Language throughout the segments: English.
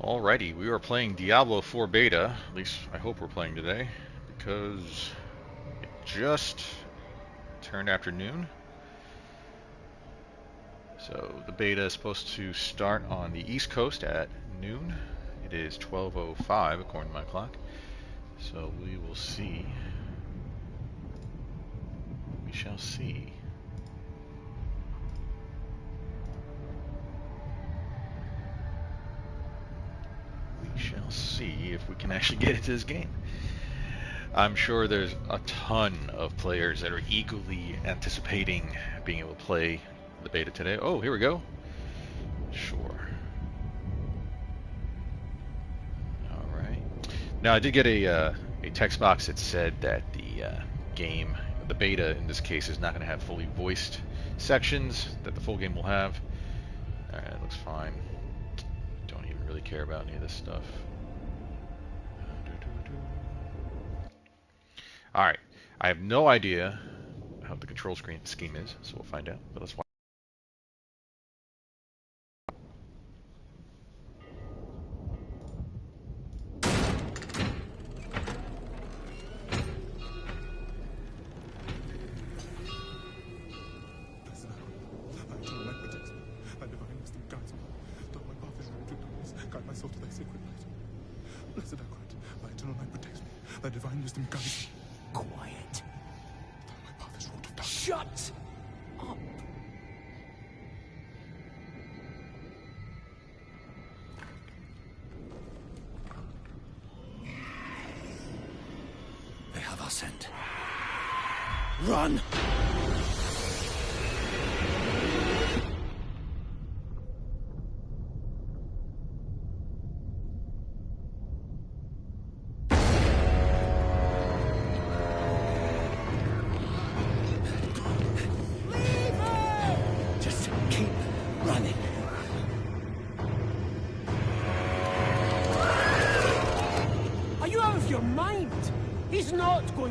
Alrighty, we are playing Diablo 4 beta. At least I hope we're playing today, because it just turned afternoon. So the beta is supposed to start on the East Coast at noon. It is 12:05 according to my clock. So we will see. We shall see. We shall see if we can actually get into this game. I'm sure there's a ton of players that are eagerly anticipating being able to play the beta today. Oh, here we go. Sure. All right. Now I did get a text box that said that the beta in this case, is not going to have fully voiced sections that the full game will have. All right, it looks fine. Don't even really care about any of this stuff. All right. I have no idea how the control scheme is, so we'll find out. But let's watch. Thy divine wisdom guides me. Quiet. My path is wrought of darkness. Shut up. They have our scent. Run!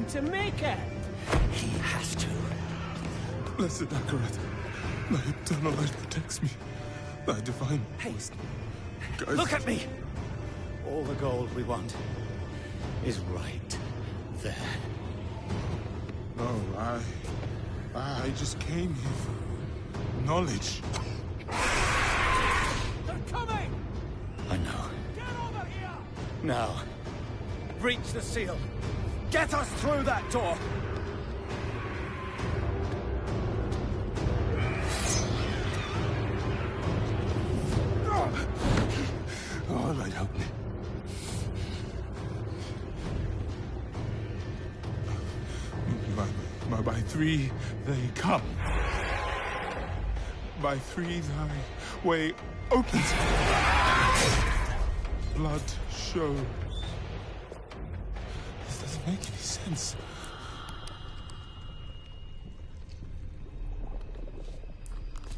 To make it. He has to. Blessed Akarat, thy eternal light protects me. Thy divine wisdom guides. Look at me! All the gold we want is right there. No, I just came here for knowledge. They're coming! I know. Get over here! Now, breach the seal. Get us through that door! Oh, Lord, help me. By three they come. By three thy way opens. Blood show. Make any sense?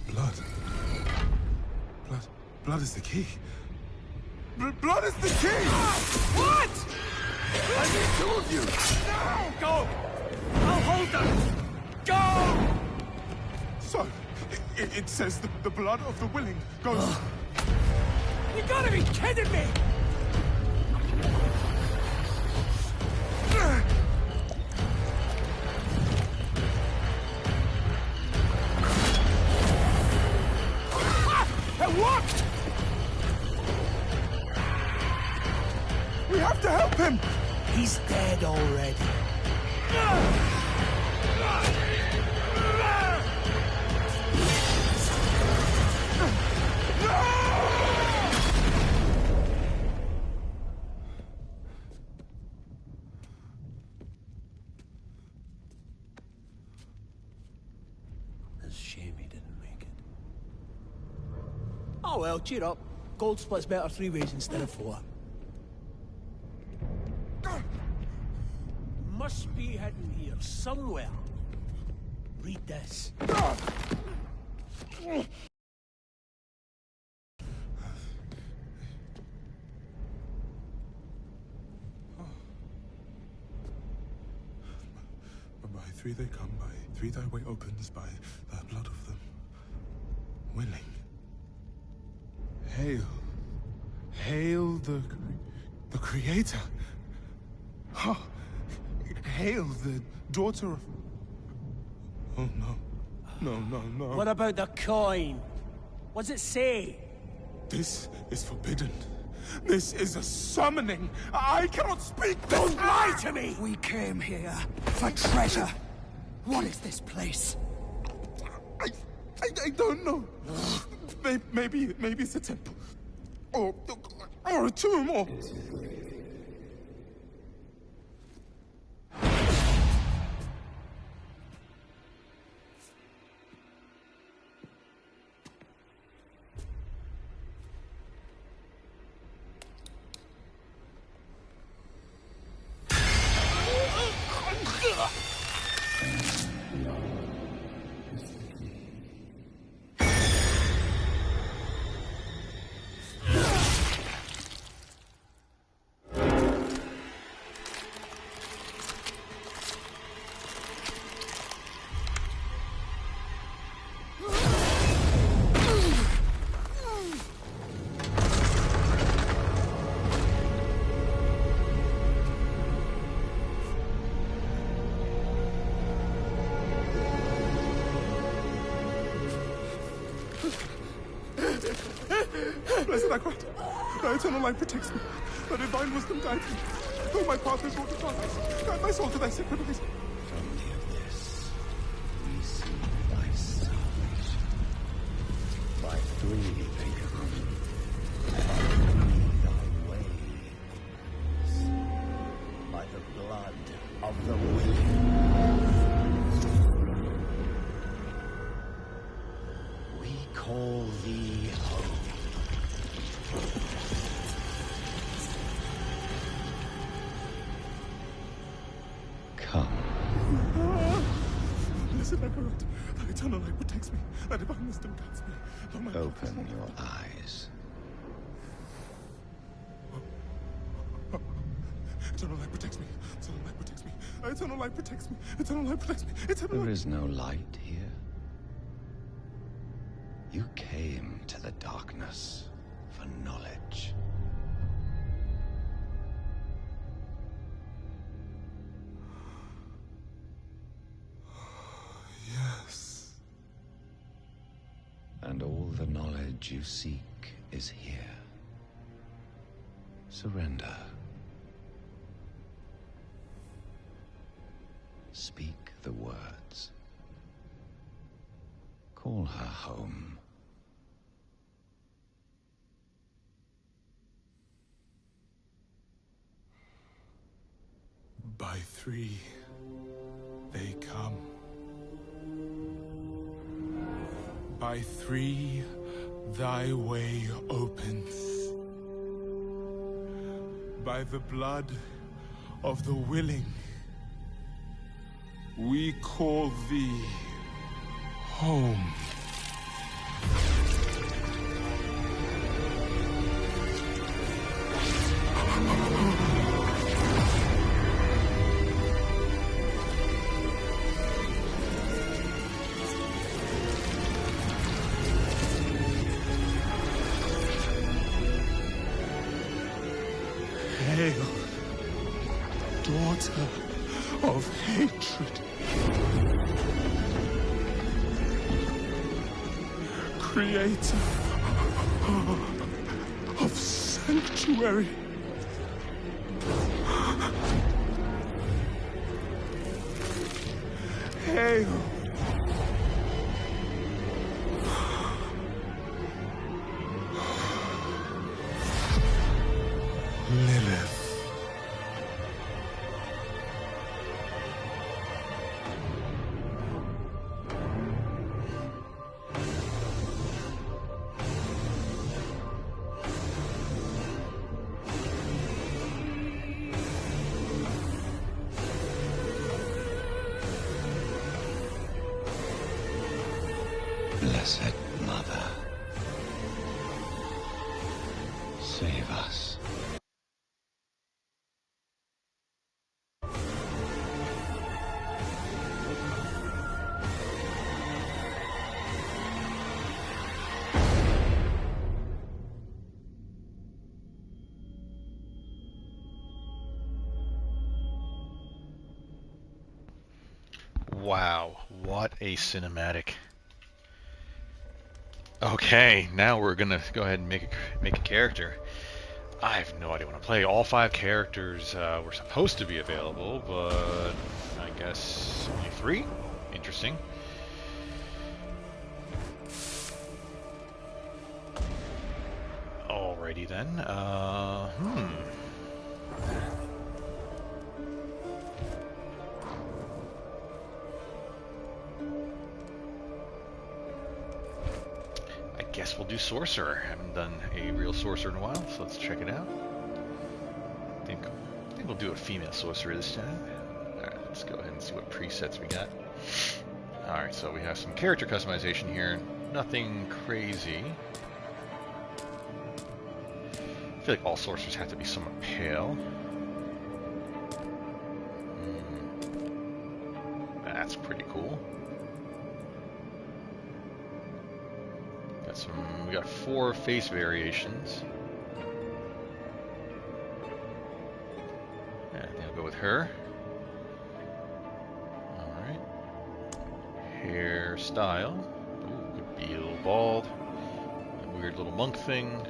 Blood is the key. Blood is the key! What? I need two of you! No! Go! I'll hold them! Go! So, it says the blood of the willing goes... You gotta be kidding me! It worked! We have to help him! He's dead already. It's a shame he didn't make it. Oh well, cheer up. Gold splits better 3 ways instead of 4. Must be hidden here somewhere. Read this. By three they come, by three thy way opens, by the blood of them willing. Hail, Hail the Creator. Oh, hail the daughter of... Oh, no. No, no, no. What about the coin? What's it say? This is forbidden. This is a summoning. I cannot speak. Don't lie to me! We came here for treasure. What is this place? I don't know. Maybe it's a temple. Or a tomb, or... Blessed I cried. Thy eternal light protects me. Thy divine wisdom guides me. Though my path is wrought to darkness, guide my soul to thy sacred ways. From the abyss, we see thy salvation. By three they come. Thy ways. By the blood of the willing. We call thee home. Come. Blessed I cried. Thy eternal light protects me. Thy divine wisdom guides me. Though my path is Open wrought to your darkness. eyes. Eternal light protects me. Eternal light protects me. Eternal light protects me. Eternal light protects me. Eternal There light... is no light here. You came to the darkness for knowledge. Yes. And all the knowledge you seek is here. Surrender. Speak the words. Call her home. By three, they come. By three, thy way opens. By the blood of the willing, we call thee home. Hail, daughter of hatred. Creator of sanctuary. Hail, Lilith. Blessed Mother, save us. Wow, what a cinematic. Okay, now we're gonna go ahead and make a character. I have no idea what to play. All 5 characters were supposed to be available, but I guess only 3? Interesting. Alrighty then. I guess we'll do Sorcerer. Haven't done a real Sorcerer in a while, so let's check it out. I think we'll do a female Sorcerer this time. Alright, let's go ahead and see what presets we got. Alright, so we have some character customization here. Nothing crazy. I feel like all sorcerers have to be somewhat pale. That's pretty cool. We got 4 face variations. Yeah, I think I'll go with her. Alright. Hairstyle. Ooh, could be a little bald. A weird little monk thing.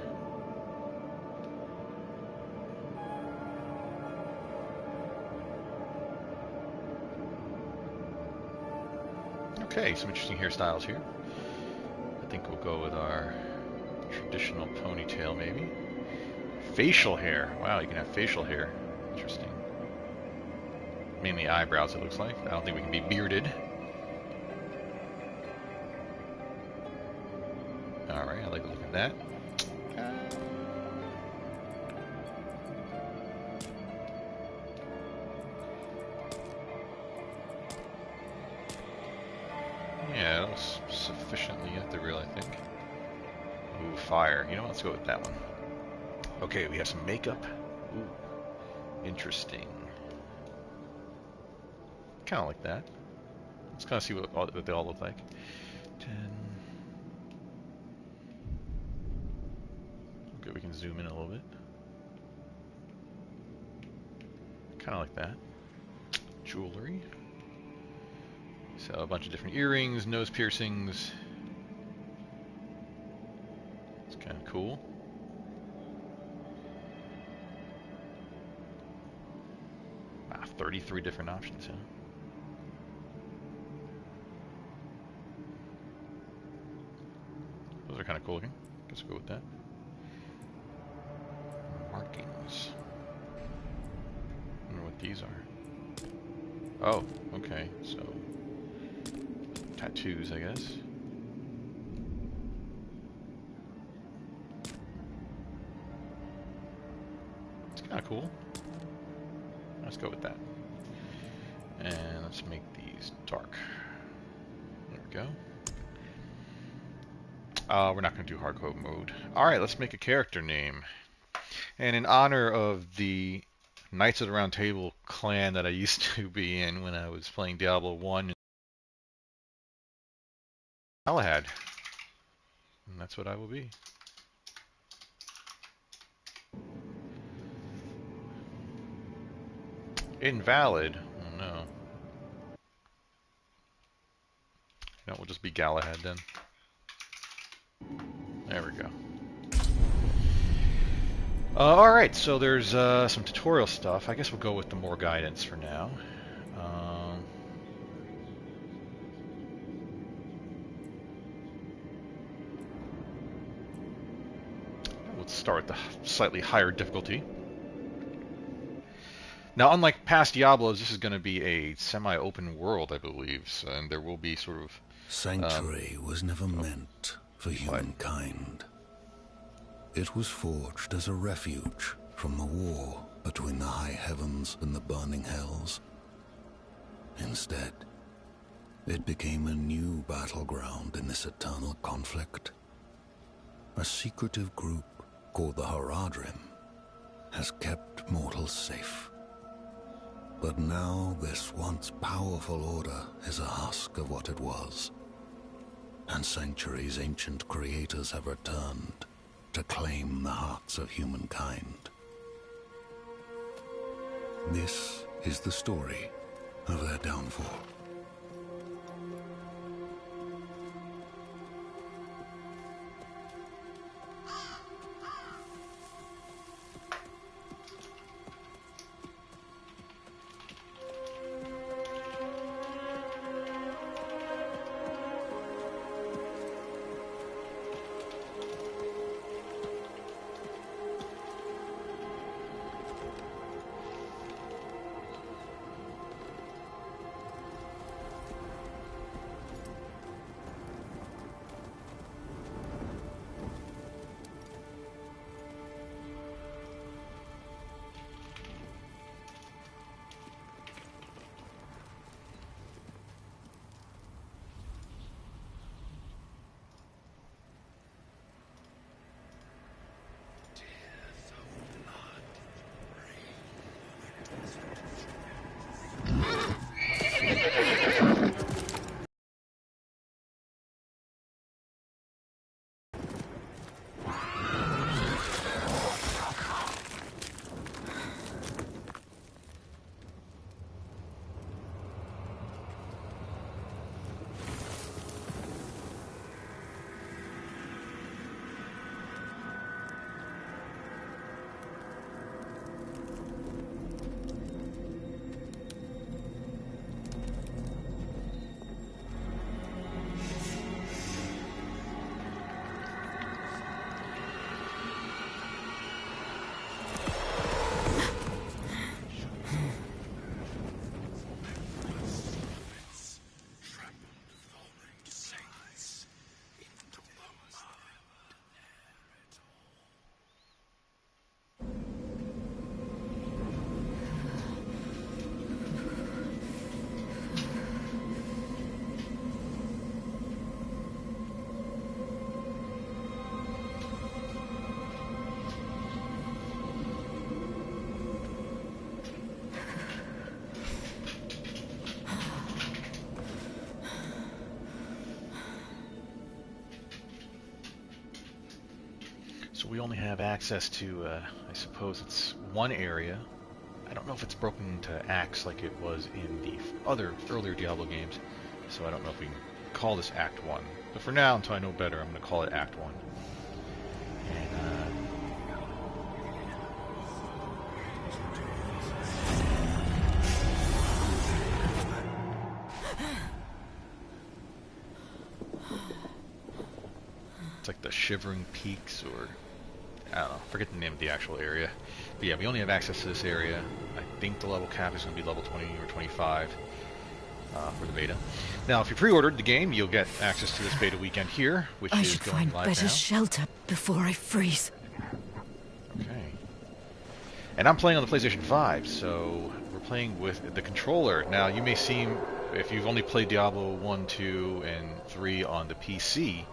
Okay, some interesting hairstyles here. I think we'll go with our traditional ponytail, maybe. Facial hair. Wow, you can have facial hair. Interesting. Mainly eyebrows, it looks like. I don't think we can be bearded. Alright, I like the look of that. Yeah, that was sufficiently ethereal, I think. Ooh, fire. You know what? Let's go with that one. Okay, we have some makeup. Ooh, interesting. Kind of like that. Let's kind of see what they all look like. 10. Okay, we can zoom in a little bit. Kind of like that. Jewelry. So a bunch of different earrings, nose piercings. It's kind of cool. Wow, 33 different options, huh? Those are kind of cool looking. Guess we'll go with that. Markings. I wonder what these are. Oh, okay, so tattoos, I guess. It's kind of cool. Let's go with that. And let's make these dark. There we go. We're not going to do hardcore mode. Alright, let's make a character name. And in honor of the Knights of the Round Table clan that I used to be in when I was playing Diablo 1, Galahad. And that's what I will be. Invalid? Oh no. No, we'll just be Galahad then. There we go. Alright, so there's some tutorial stuff. I guess we'll go with the more guidance for now. Let's start with the slightly higher difficulty. Now, unlike past Diablos, this is going to be a semi-open world, I believe, so, and there will be sort of... Sanctuary was never meant for humankind. It was forged as a refuge from the war between the high heavens and the burning hells. Instead, it became a new battleground in this eternal conflict. A secretive group called the Haradrim has kept mortals safe. But now this once powerful order is a husk of what it was, and Sanctuary's ancient creators have returned to claim the hearts of humankind. This is the story of their downfall. we only have access to, I suppose it's one area. I don't know if it's broken into acts like it was in the other earlier Diablo games, so I don't know if we can call this Act 1. But for now, until I know better, I'm going to call it Act 1. And, it's like the Shivering Peaks, or I don't know, forget the name of the actual area. But yeah, we only have access to this area. I think the level cap is going to be level 20 or 25 for the beta. Now, if you pre-ordered the game, you'll get access to this beta weekend here, which I is should going find live better now. shelter before I freeze. Okay. And I'm playing on the PlayStation 5, so we're playing with the controller. Now, you may seem, if you've only played Diablo 1, 2, and 3 on the PC,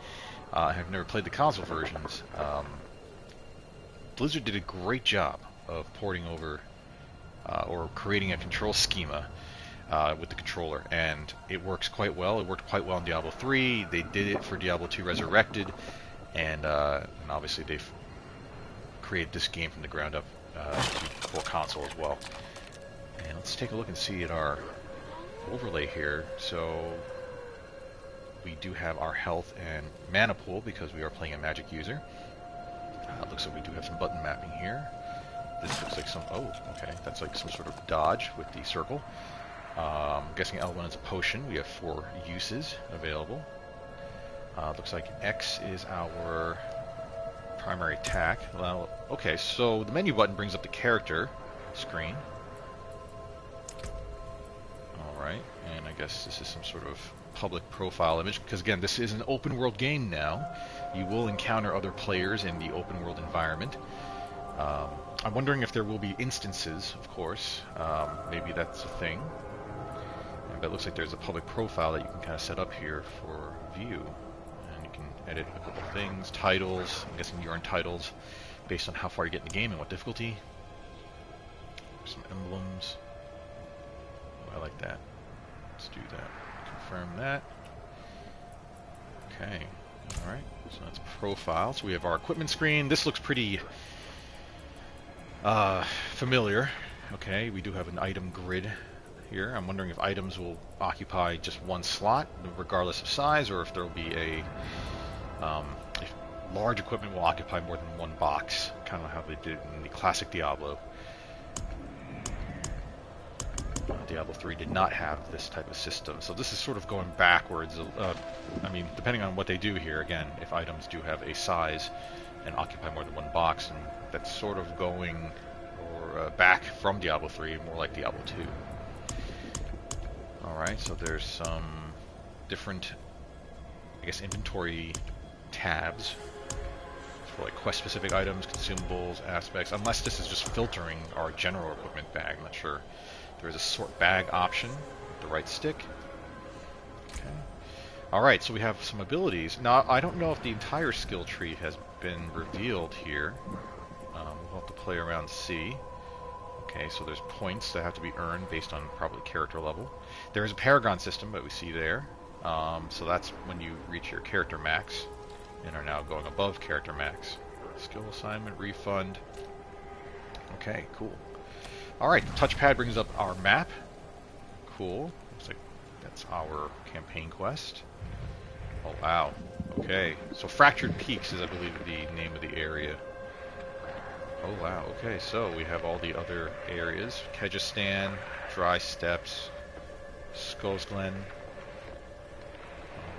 have never played the console versions, Blizzard did a great job of porting over or creating a control schema with the controller, and it works quite well. It worked quite well in Diablo 3. They did it for Diablo 2 Resurrected, and obviously they've created this game from the ground up for console as well. And let's take a look and see at our overlay here. So we do have our health and mana pool because we are playing a magic user. Looks like we do have some button mapping here. This looks like some, oh, okay, that's like some sort of dodge with the circle. I'm guessing L1 is a potion. We have 4 uses available. Looks like X is our primary attack. Well, okay, so the menu button brings up the character screen. Alright, and I guess this is some sort of public profile image, because again, this is an open world game now. You will encounter other players in the open world environment. I'm wondering if there will be instances, of course. Maybe that's a thing. But it looks like there's a public profile that you can kind of set up here for view. And you can edit a couple things, titles. I'm guessing you earn titles based on how far you get in the game and what difficulty. Some emblems. Oh, I like that. Let's do that. Confirm that. Okay. Alright. So that's profile. So we have our equipment screen. This looks pretty familiar. Okay. We do have an item grid here. I'm wondering if items will occupy just one slot, regardless of size, or if there will be if large equipment will occupy more than one box, kind of how they did in the classic Diablo. Diablo 3 did not have this type of system, so this is sort of going backwards. I mean, depending on what they do here, again, if items do have a size and occupy more than one box, and that's sort of going back from Diablo 3, more like Diablo 2. Alright, so there's some different, I guess, inventory tabs for like quest-specific items, consumables, aspects, unless this is just filtering our general equipment bag. I'm not sure. There is a sort bag option with the right stick. Okay. Alright, so we have some abilities. Now, I don't know if the entire skill tree has been revealed here. We'll have to play around and see. Okay, so there's points that have to be earned based on probably character level. There is a Paragon system that we see there. So that's when you reach your character max and are now going above character max. Skill assignment, refund. Okay, cool. Alright, the touchpad brings up our map. Cool. Looks like that's our campaign quest. Oh, wow. Okay, so Fractured Peaks is, I believe, the name of the area. Oh, wow. Okay, so we have all the other areas. Kyrgyzstan, Dry Steppes, Skull's Glen.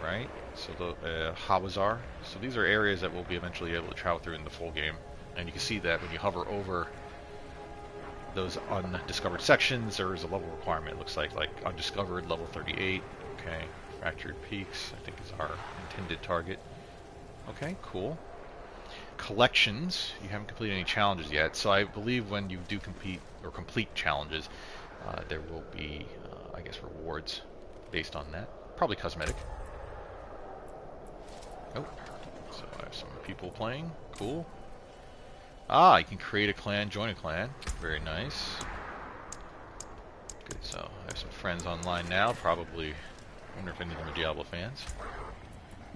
Alright, so the Hawazar. So these are areas that we'll be eventually able to travel through in the full game. And you can see that when you hover over those undiscovered sections, there is a level requirement. It looks like undiscovered, level 38. Okay, Fractured Peaks, I think, is our intended target. Okay, cool. Collections, you haven't completed any challenges yet, so I believe when you do complete challenges, there will be, I guess, rewards based on that. Probably cosmetic. Oh, so I have some people playing. Cool. Ah, you can create a clan, join a clan. Very nice. Good, so I have some friends online now, probably. I wonder if any of them are Diablo fans.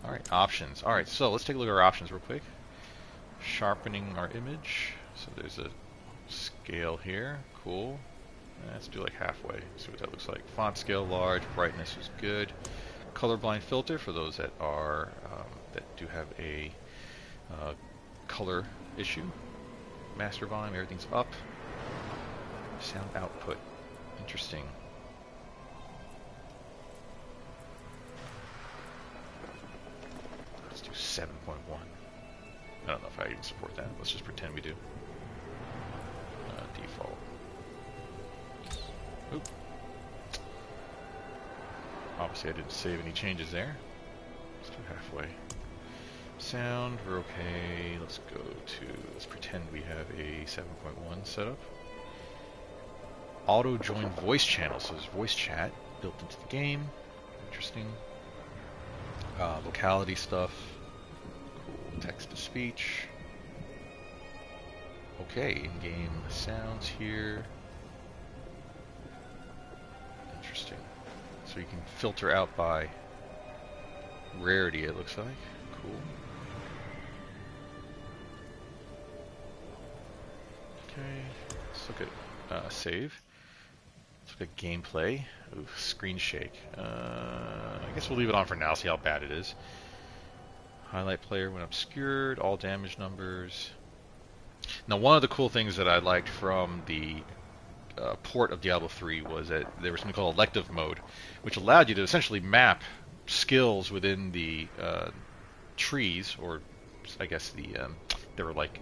Alright, options. Alright, so let's take a look at our options real quick. Sharpening our image. So there's a scale here. Cool. Let's do like halfway. See what that looks like. Font scale large. Brightness is good. Colorblind filter for those that are that do have a color issue. Master volume. Everything's up. Sound output. Interesting. Let's do 7.1. I don't know if I even support that. Let's just pretend we do. Default. Oop. Obviously I didn't save any changes there. Let's do halfway. Sound, we're okay. Let's go to, let's pretend we have a 7.1 setup. Auto join voice channel, so there's voice chat built into the game. Interesting. Locality stuff. Cool. Text to speech. Okay, in-game sounds here. Interesting. So you can filter out by rarity, it looks like. Cool. Okay, let's look at save. Let's look at gameplay. Ooh, screen shake. I guess we'll leave it on for now, see how bad it is. Highlight player when obscured, all damage numbers. Now, one of the cool things that I liked from the port of Diablo 3 was that there was something called elective mode, which allowed you to essentially map skills within the trees, or I guess they were like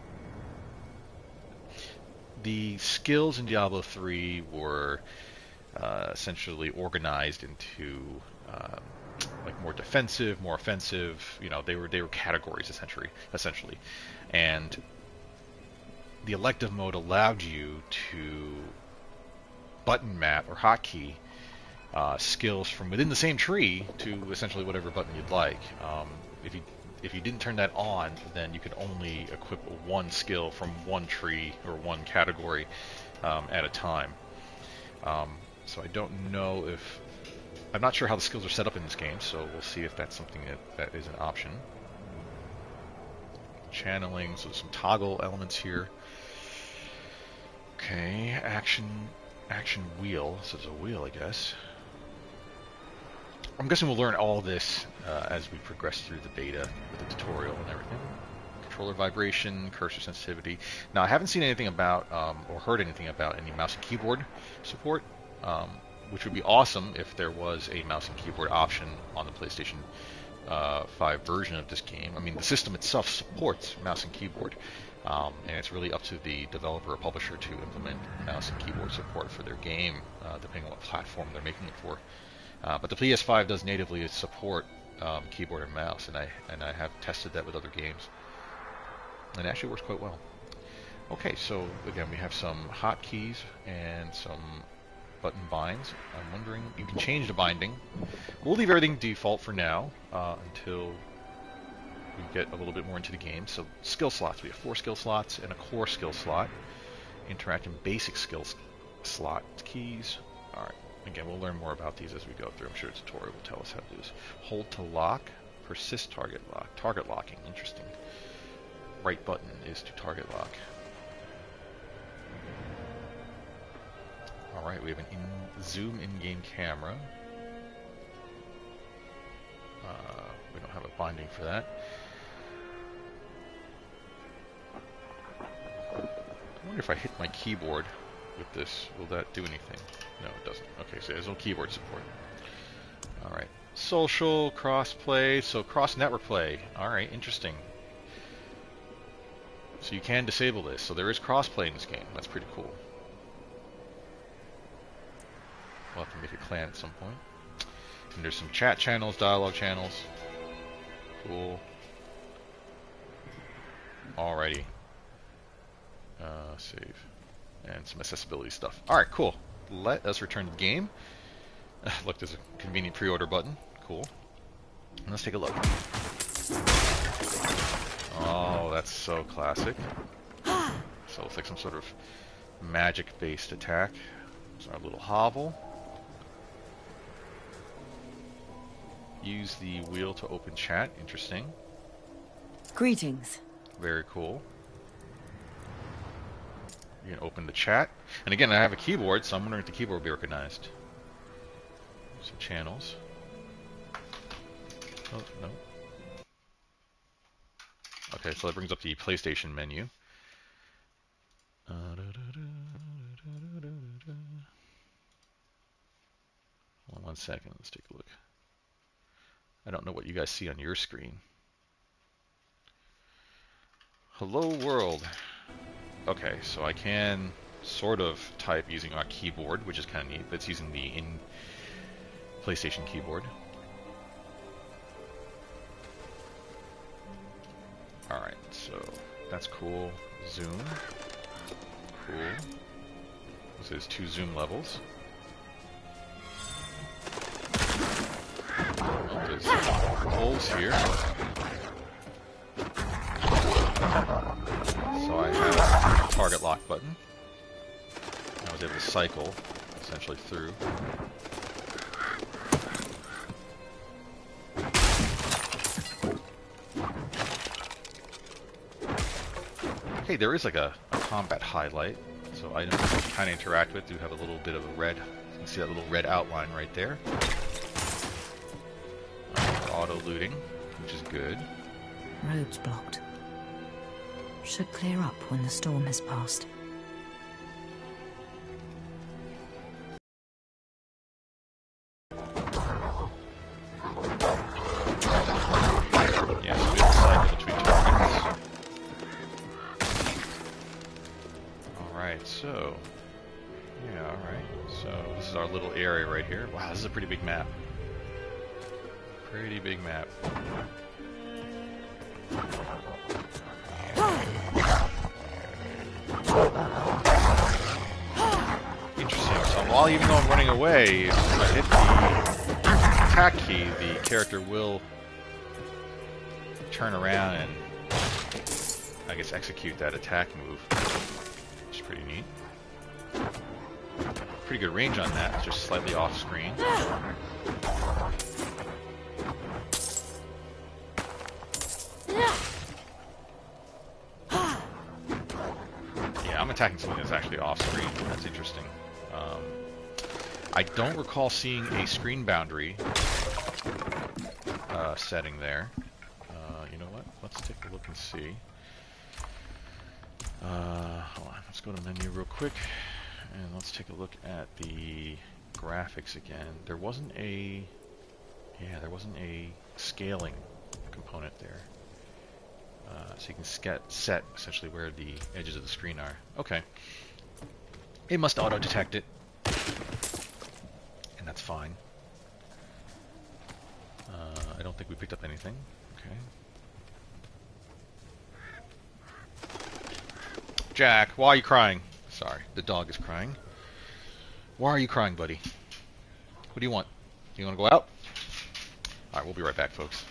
the skills in Diablo 3 were essentially organized into like more defensive, more offensive. You know, they were categories essentially, and the elective mode allowed you to button map or hotkey skills from within the same tree to essentially whatever button you'd like. If you didn't turn that on, then you could only equip one skill from one tree or one category at a time. So I don't know if... I'm not sure how the skills are set up in this game, so we'll see if that's something that is an option. Channeling, so there's some toggle elements here. Okay, action wheel. So there's a wheel, I guess. I'm guessing we'll learn all this as we progress through the beta with the tutorial and everything. Controller vibration, cursor sensitivity. Now, I haven't seen anything about or heard anything about any mouse and keyboard support, which would be awesome if there was a mouse and keyboard option on the PlayStation 5 version of this game. I mean, the system itself supports mouse and keyboard. And it's really up to the developer or publisher to implement mouse and keyboard support for their game, depending on what platform they're making it for. But the PS5 does natively support keyboard and mouse, and I have tested that with other games, and it actually works quite well. Okay, so again, we have some hotkeys and some button binds. I'm wondering, you can change the binding. We'll leave everything default for now until we get a little bit more into the game. So skill slots, we have 4 skill slots and a core skill slot. Interact and basic skills slot keys. Alright, again, we'll learn more about these as we go through. I'm sure the tutorial will tell us how to do this. Hold to lock, persist target lock. Target locking, interesting. Right button is to target lock. Alright, we have an zoom in-game camera. We don't have a binding for that. I wonder if I hit my keyboard with this, will that do anything? No, it doesn't. Okay, so there's no keyboard support. Alright. Social, cross-play, so cross-network play. Alright, interesting. So you can disable this. So there is cross-play in this game. That's pretty cool. We'll have to make a clan at some point. And there's some chat channels, dialogue channels. Cool. Alrighty. Save. And some accessibility stuff. Alright, cool. Let us return to the game. Look, there's a convenient pre-order button. Cool. And let's take a look. Oh, that's so classic. So it's like some sort of magic-based attack. It's our little hovel. Use the wheel to open chat. Interesting. Greetings. Very cool. You can open the chat. And again, I have a keyboard, so I'm wondering if the keyboard will be recognized. Some channels. Oh, no. Okay, so that brings up the PlayStation menu. Hold on 1 second, let's take a look. I don't know what you guys see on your screen. Hello world. Okay, so I can sort of type using our keyboard, which is kind of neat, but it's using the in PlayStation keyboard. Alright, so that's cool. Zoom. Cool. This is 2 zoom levels. There's holes here. So I have a target lock button. I was able to cycle essentially through. Okay, there is like a combat highlight. So items that you kind of interact with do have a little bit of a red. You can see that little red outline right there. Auto looting, which is good. Road's blocked. Should clear up when the storm has passed. Yeah, so we have a cycle between targets. Alright, so... yeah, alright. So, this is our little area right here. Wow, this is a pretty big map. Pretty big map. Interesting. So while even though I'm running away, if I hit the attack key, the character will turn around and, I guess, execute that attack move. Which is pretty neat. Pretty good range on that, just slightly off screen. Yeah, I'm attacking something that's actually off screen. That's interesting. I don't recall seeing a screen boundary setting there. You know what? Let's take a look and see. Hold on. Let's go to menu real quick, and let's take a look at the graphics again. There wasn't a scaling component there. So you can set essentially where the edges of the screen are. Okay. It must auto-detect it. And that's fine. I don't think we picked up anything. Okay. Jack, why are you crying? Sorry, the dog is crying. Why are you crying, buddy? What do you want? Do you want to go out? Alright, we'll be right back, folks.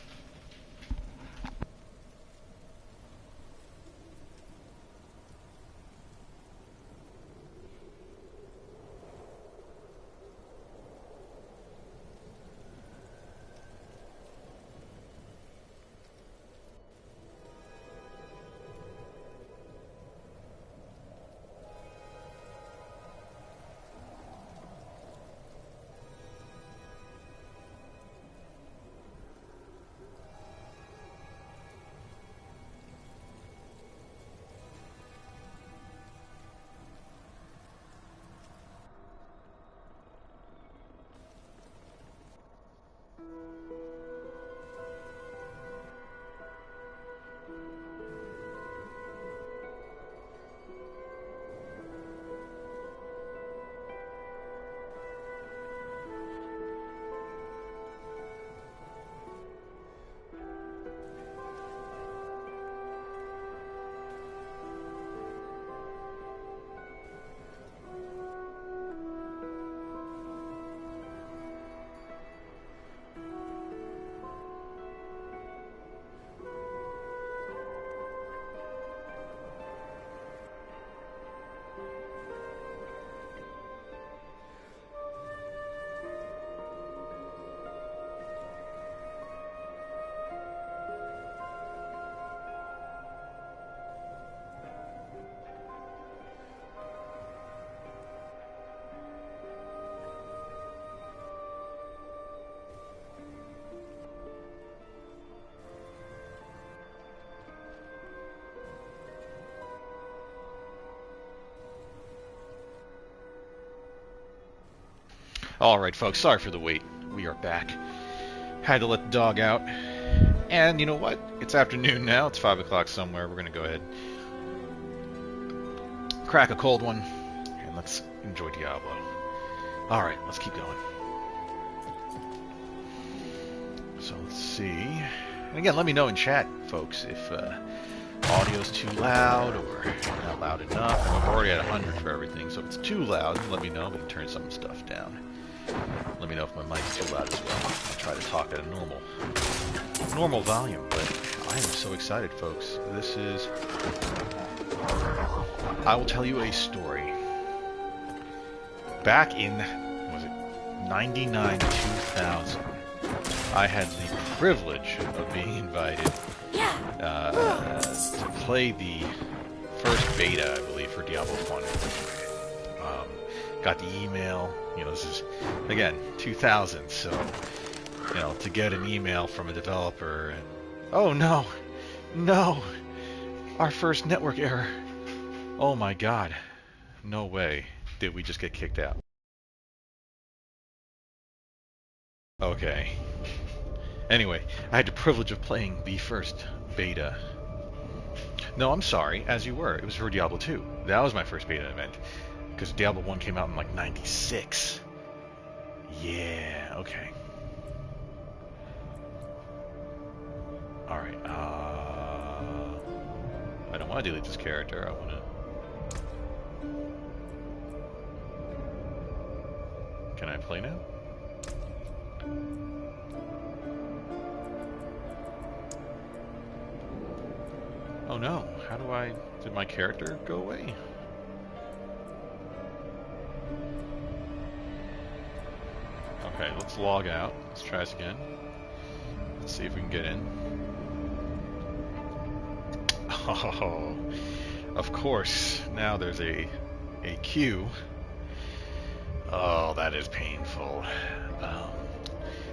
Alright, folks, sorry for the wait. We are back. Had to let the dog out. And you know what? It's afternoon now. It's 5 o'clock somewhere. We're going to go ahead, crack a cold one, and let's enjoy Diablo. Alright, let's keep going. So let's see. And again, let me know in chat, folks, if audio's too loud or not loud enough. And we're already at 100 for everything, so if it's too loud, let me know. We can turn some stuff down. Let me know if my mic's too loud as well. I'll try to talk at a normal volume, but I am so excited, folks. This is... I will tell you a story. Back in, was it 99, 2000, I had the privilege of being invited to play the first beta, I believe, for Diablo 1. Got the email, you know, this is, again, 2000, so, you know, to get an email from a developer and, oh no, our first network error. Oh my god, no way did we just get kicked out. Okay. Anyway, I had the privilege of playing the first beta. No, I'm sorry, as you were. It was for Diablo 2. That was my first beta event. Because Diablo 1 came out in like 96. Yeah, okay. Alright, I don't want to delete this character. I want to... Can I play now? Oh no, how do I... Did my character go away? Okay, let's log out. Let's try this again. Let's see if we can get in. Oh, of course. Now there's a queue. Oh, that is painful.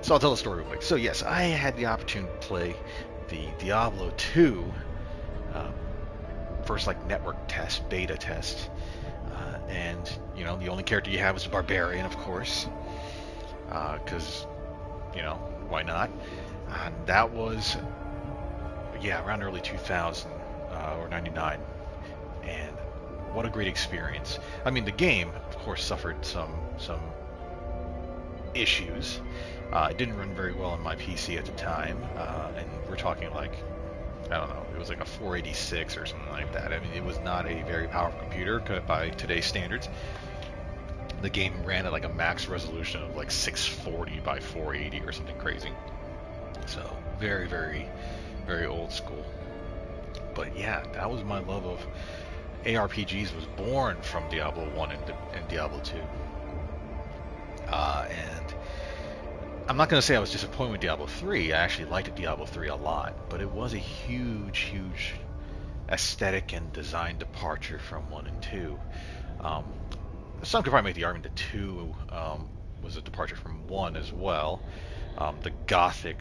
So I'll tell the story real quick. So yes, I had the opportunity to play the Diablo 2 first like network test, beta test, and you know the only character you have was a barbarian, of course, because you know why not? And that was around early 2000 or 99, and what a great experience. I mean, the game, of course, suffered some issues. It didn't run very well on my PC at the time, and we're talking like, I don't know, it was like a 486 or something like that. I mean, it was not a very powerful computer by today's standards. The game ran at like a max resolution of like 640 by 480 or something crazy. So very, very, very old school. But yeah, that was my love of ARPGs was born from Diablo 1 and Diablo 2. And I'm not going to say I was disappointed with Diablo 3. I actually liked Diablo 3 a lot, but it was a huge, huge aesthetic and design departure from 1 and 2. Some could probably make the argument that 2 was a departure from 1 as well. The gothic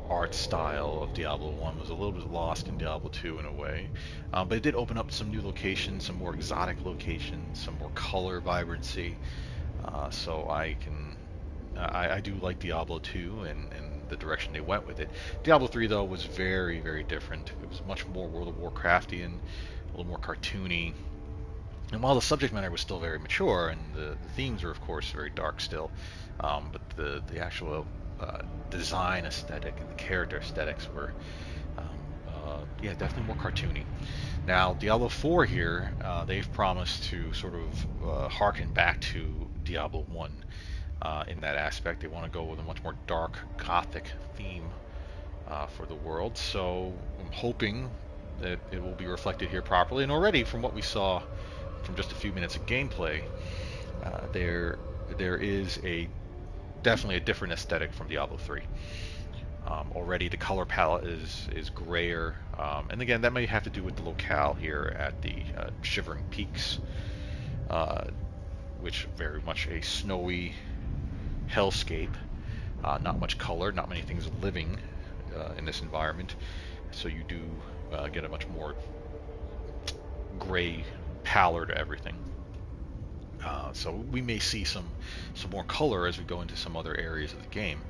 art style of Diablo 1 was a little bit lost in Diablo 2 in a way, but it did open up some new locations, some more exotic locations, some more color vibrancy. So I do like Diablo 2 and the direction they went with it. Diablo 3 though was very, very different. It was much more World of Warcraftian, a little more cartoony. And while the subject matter was still very mature and the themes were of course very dark still, but the actual design aesthetic and the character aesthetics were definitely more cartoony. Now Diablo 4 here, they've promised to sort of harken back to Diablo 1 in that aspect. They want to go with a much more dark gothic theme for the world, so I'm hoping that it will be reflected here properly. And already from what we saw from just a few minutes of gameplay, there is definitely a different aesthetic from Diablo 3. Already the color palette is grayer, and again that may have to do with the locale here at the Shivering Peaks, which very much a snowy hellscape. Not much color, not many things living in this environment, so you do get a much more gray pallor to everything. So we may see some more color as we go into some other areas of the game.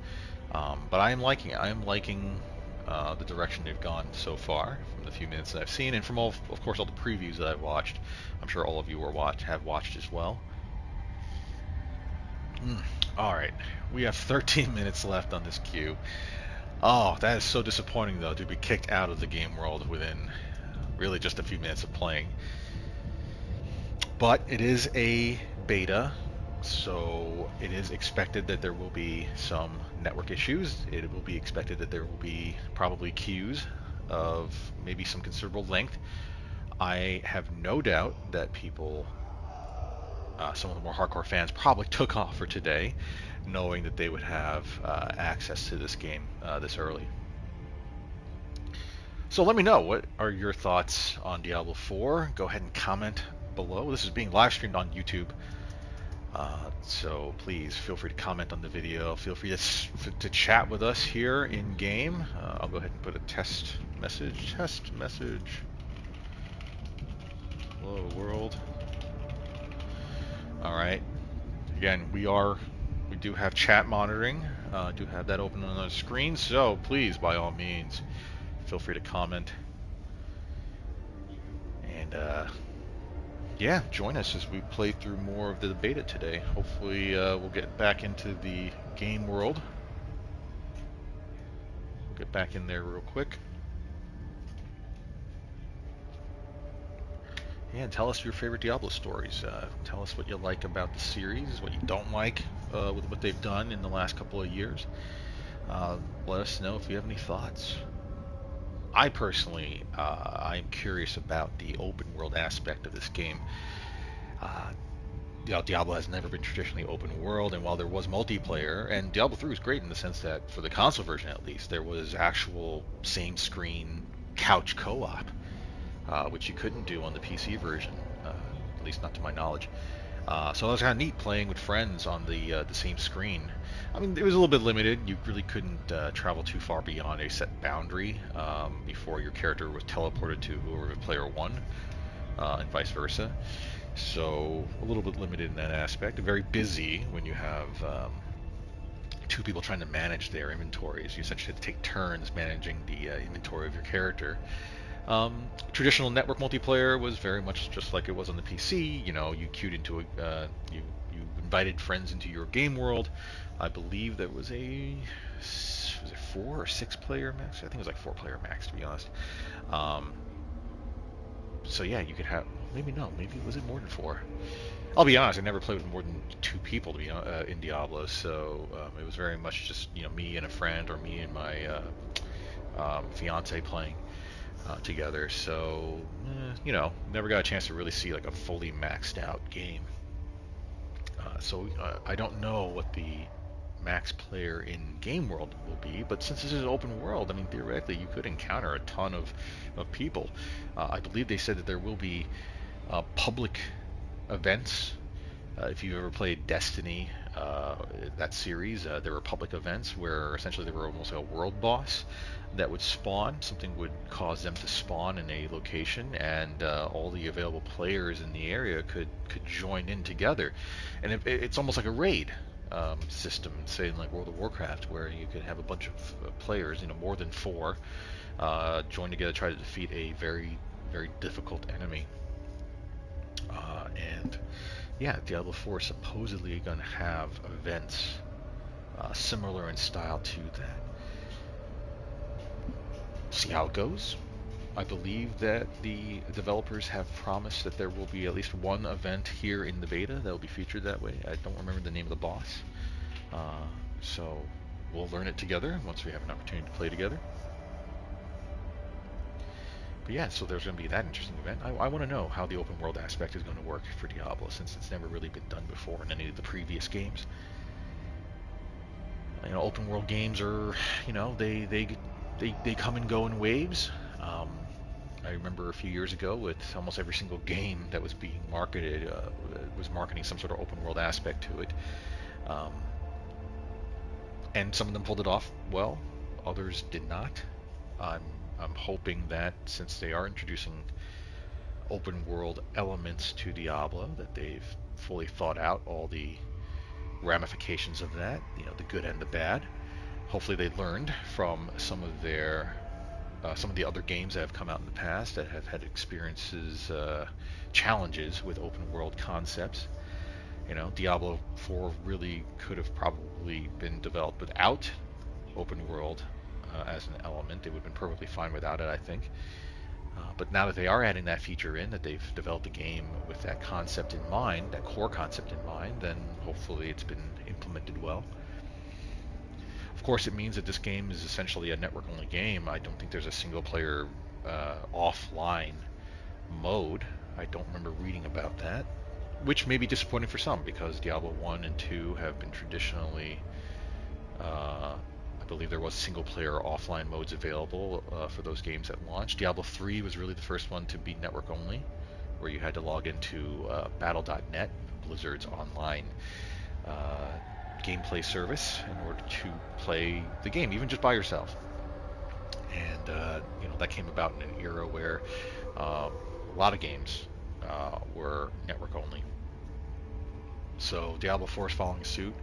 But I am liking it. I am liking the direction they've gone so far from the few minutes that I've seen, and from all, of course, all the previews that I've watched. I'm sure all of you have watched as well. All right, we have 13 minutes left on this queue. Oh, that is so disappointing, though, to be kicked out of the game world within really just a few minutes of playing. But it is a beta, so it is expected that there will be some network issues. It will be expected that there will be probably queues of maybe some considerable length. I have no doubt that people, some of the more hardcore fans, probably took off for today, knowing that they would have access to this game this early. So let me know, what are your thoughts on Diablo 4? Go ahead and comment below. This is being live streamed on YouTube. So please feel free to comment on the video. Feel free to chat with us here in game. I'll go ahead and put a test message. Hello world. All right. Again, we do have chat monitoring. Do have that open on the screen. So please, by all means, feel free to comment. And yeah, join us as we play through more of the beta today. Hopefully we'll get back into the game world. We'll get back in there real quick. Yeah, tell us your favorite Diablo stories. Tell us what you like about the series, what you don't like with what they've done in the last couple of years. Let us know if you have any thoughts. I personally, I'm curious about the open world aspect of this game. Diablo has never been traditionally open world, and while there was multiplayer, and Diablo 3 was great in the sense that, for the console version at least, there was actual same screen couch co-op, which you couldn't do on the PC version, at least not to my knowledge. So it was kind of neat playing with friends on the same screen. I mean, it was a little bit limited. You really couldn't travel too far beyond a set boundary before your character was teleported to whoever player one, and vice versa. So a little bit limited in that aspect. Very busy when you have two people trying to manage their inventories. You essentially have to take turns managing the inventory of your character. Traditional network multiplayer was very much just like it was on the PC. You queued into you invited friends into your game world. I believe there was was it 4 or 6 player max? I think it was like 4 player max, to be honest. So yeah, you could have, maybe no, maybe was it more than 4? I'll be honest, I never played with more than 2 people to be in Diablo, so it was very much just me and a friend, or me and my fiance playing together. So never got a chance to really see like a fully maxed out game. So I don't know what the max player in game world will be, but since this is an open world, I mean, theoretically you could encounter a ton of people. I believe they said that there will be public events. If you ever played Destiny, that series, there were public events where essentially there were almost like a world boss that would spawn. Something would cause them to spawn in a location, and all the available players in the area could join in together. And it's almost like a raid system, say in like World of Warcraft, where you could have a bunch of players, more than 4, join together, try to defeat a very, very difficult enemy. And yeah, Diablo 4 is supposedly going to have events similar in style to that. See how it goes. I believe that the developers have promised that there will be at least one event here in the beta that will be featured that way. I don't remember the name of the boss. So we'll learn it together once we have an opportunity to play together. But yeah, so there's going to be that interesting event. I want to know how the open world aspect is going to work for Diablo, since it's never really been done before in any of the previous games. Open world games are, they come and go in waves. I remember a few years ago with almost every single game that was being marketed was marketing some sort of open world aspect to it. And some of them pulled it off well, others did not. I'm hoping that since they are introducing open world elements to Diablo, that they've fully thought out all the ramifications of that, the good and the bad. Hopefully they learned from some of the other games that have come out in the past that have had experiences, challenges with open world concepts. Diablo 4 really could have probably been developed without open world as an element. It would have been perfectly fine without it, I think. But now that they are adding that feature in, that they've developed a game with that concept in mind, that core concept in mind, then hopefully it's been implemented well. Of course, it means that this game is essentially a network-only game. I don't think there's a single-player offline mode. I don't remember reading about that, which may be disappointing for some because Diablo 1 and 2 have been traditionally, I believe there was single-player offline modes available for those games at launch. Diablo 3 was really the first one to be network-only, where you had to log into Battle.net, Blizzard's online gameplay service, in order to play the game, even just by yourself. And that came about in an era where a lot of games were network only. So Diablo 4 is following suit.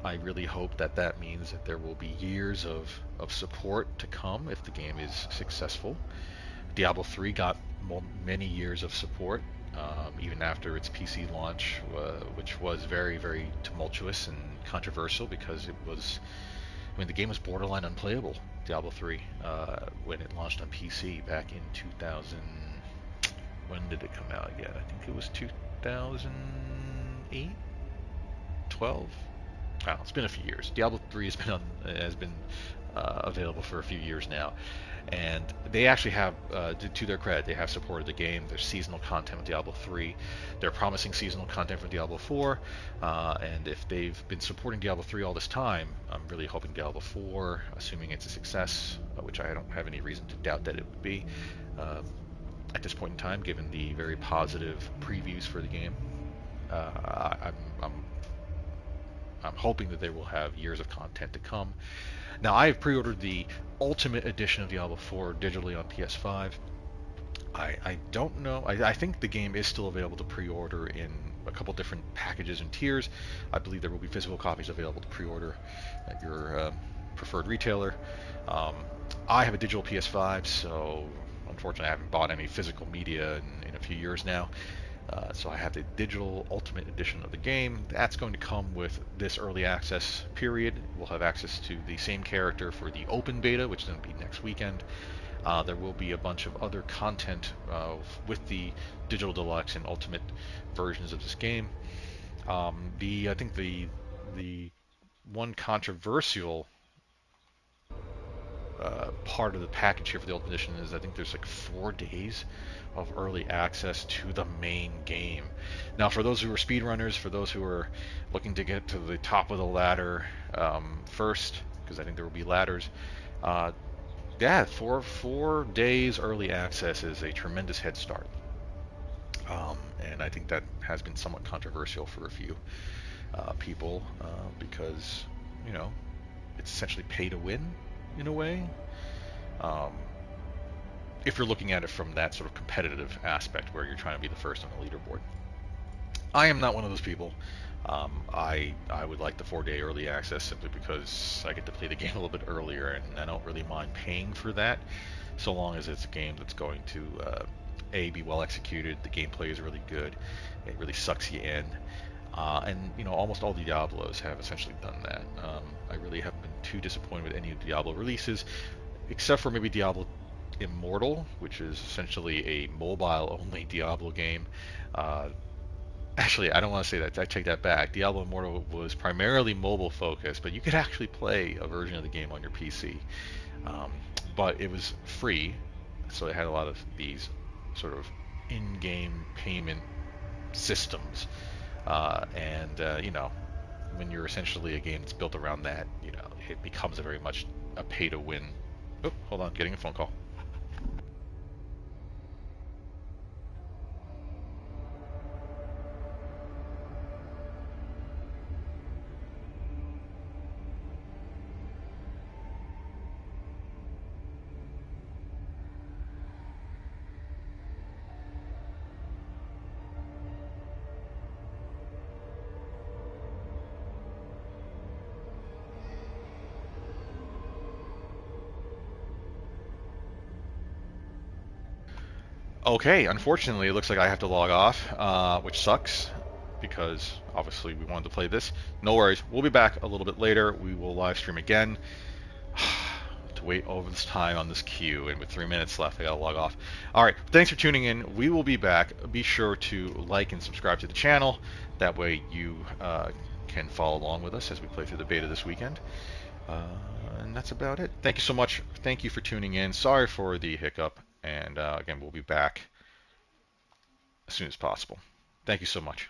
I really hope that that means that there will be years of support to come if the game is successful. Diablo 3 got many years of support, even after its PC launch, which was very, very tumultuous and controversial because the game was borderline unplayable, Diablo 3, when it launched on PC back in 2000. When did it come out again? I think it was 2008, 12. Oh, it's been a few years. Diablo 3 has been available for a few years now, and they actually have, to their credit, they have supported the game. There's seasonal content with Diablo 3. They're promising seasonal content for Diablo 4, and if they've been supporting Diablo 3 all this time, I'm really hoping Diablo 4, assuming it's a success, which I don't have any reason to doubt that it would be at this point in time, given the very positive previews for the game. I'm hoping that they will have years of content to come. Now, I have pre-ordered the Ultimate Edition of Diablo 4 digitally on PS5. I don't know. I think the game is still available to pre-order in a couple different packages and tiers. I believe there will be physical copies available to pre-order at your preferred retailer. I have a digital PS5, so unfortunately I haven't bought any physical media in a few years now. So I have the digital Ultimate Edition of the game. That's going to come with this early access period. We'll have access to the same character for the open beta, which is going to be next weekend. There will be a bunch of other content with the digital deluxe and ultimate versions of this game. I think the one controversial part of the package here for the Ultimate Edition is I think there's like 4 days of early access to the main game. Now, for those who are speedrunners, for those who are looking to get to the top of the ladder first, because I think there will be ladders, yeah, 4 days early access is a tremendous head start. And I think that has been somewhat controversial for a few people because, it's essentially pay to win in a way. If you're looking at it from that sort of competitive aspect where you're trying to be the first on the leaderboard. I am not one of those people. I would like the 4-day early access simply because I get to play the game a little bit earlier, and I don't really mind paying for that, so long as it's a game that's going to be well executed. The gameplay is really good. It really sucks you in. And almost all the Diablos have essentially done that. I really haven't been too disappointed with any of the Diablo releases, except for maybe Diablo Immortal, which is essentially a mobile-only Diablo game. Actually, I don't want to say that. I take that back. Diablo Immortal was primarily mobile-focused, but you could actually play a version of the game on your PC. But it was free, so it had a lot of these sort of in-game payment systems. When you're essentially a game that's built around that, it becomes very much a pay-to-win. Oh, hold on, getting a phone call. Okay, unfortunately, it looks like I have to log off, which sucks because obviously we wanted to play this. No worries, we'll be back a little bit later. We will live stream again. To wait over this time on this queue, and with 3 minutes left, I gotta log off. All right, thanks for tuning in. We will be back. Be sure to like and subscribe to the channel. That way you can follow along with us as we play through the beta this weekend. And that's about it. Thank you so much. Thank you for tuning in. Sorry for the hiccup. And again, we'll be back as soon as possible. Thank you so much.